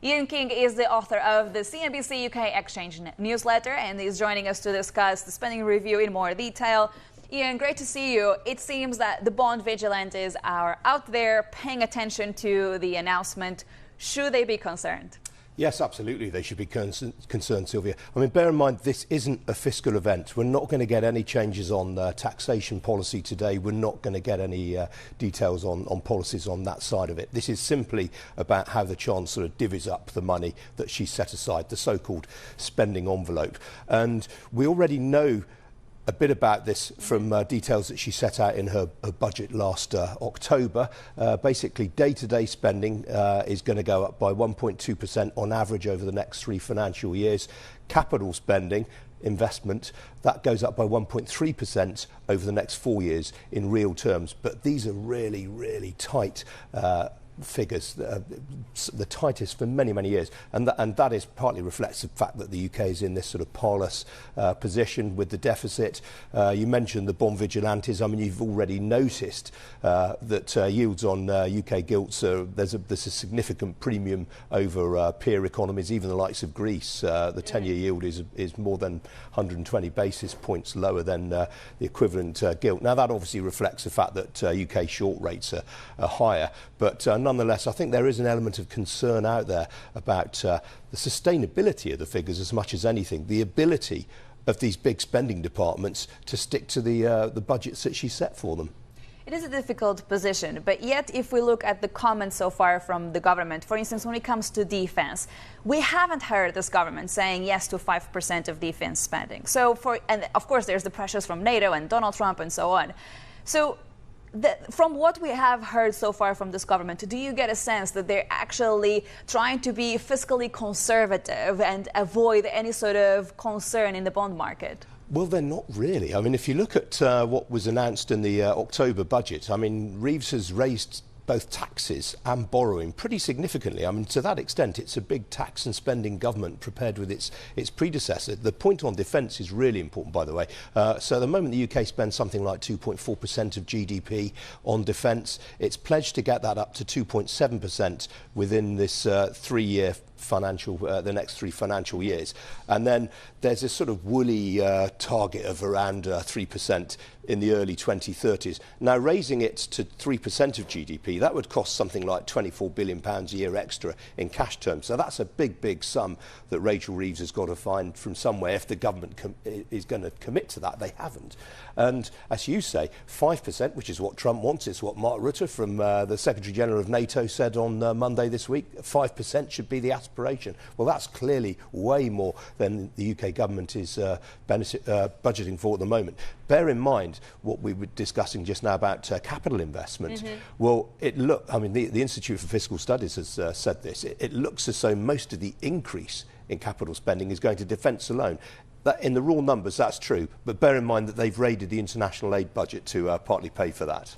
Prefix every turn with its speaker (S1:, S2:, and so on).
S1: Ian King is the author of the CNBC UK Exchange newsletter and is joining us to discuss the spending review in more detail. Ian, great to see you. It seems that the bond vigilantes are out there paying attention to the announcement. Should they be concerned?
S2: Yes, absolutely. They should be concerned, Sylvia. I mean, bear in mind, this isn't a fiscal event. We're not going to get any changes on taxation policy today. We're not going to get any details on policies on that side of it. This is simply about how the Chancellor divvies up the money that she set aside, the so-called spending envelope. And we already know a bit about this from details that she set out in her budget last October. Basically, day-to-day spending is going to go up by 1.2% on average over the next 3 financial years. Capital spending, investment, that goes up by 1.3% over the next 4 years in real terms. But these are really, really tight figures, the tightest for many, many years. And that is partly reflects the fact that the UK is in this sort of parlous position with the deficit. You mentioned the bond vigilantes. I mean, you've already noticed that yields on UK gilts, there's a significant premium over peer economies, even the likes of Greece. The 10-year yield is more than 120 basis points lower than the equivalent gilt. Now, that obviously reflects the fact that UK short rates are higher, but nonetheless, I think there is an element of concern out there about the sustainability of the figures as much as anything, the ability of these big spending departments to stick to the budgets that she set for them.
S1: It is a difficult position, but yet if we look at the comments so far from the government, for instance, when it comes to defense, we haven't heard this government saying yes to 5% of defense spending. And of course, there's the pressures from NATO and Donald Trump and so on. So from what we have heard so far from this government, do you get a sense that they're actually trying to be fiscally conservative and avoid any sort of concern in the bond market?
S2: Well, they're not really. I mean, if you look at what was announced in the October budget, I mean, Reeves has raised both taxes and borrowing pretty significantly. I mean, to that extent, it's a big tax and spending government compared with its predecessor. The point on defence is really important, by the way. So at the moment, the UK spends something like 2.4% of GDP on defence. It's pledged to get that up to 2.7% within this 3-year the next 3 financial years. And then there's this sort of woolly target of around 3% in the early 2030s. Now, raising it to 3% of GDP, that would cost something like £24 billion a year extra in cash terms. So that's a big, big sum that Rachel Reeves has got to find from somewhere if the government is going to commit to that. They haven't. And as you say, 5%, which is what Trump wants, it's what Mark Rutte from the Secretary-General of NATO said on Monday this week, 5% should be the aspiration. Well, that's clearly way more than the UK government is budgeting for at the moment. Bear in mind what we were discussing just now about capital investment. Well, I mean, the Institute for Fiscal Studies has said this. It looks as though most of the increase in capital spending is going to defence alone. That, in the raw numbers, that's true, but bear in mind that they've raided the international aid budget to partly pay for that.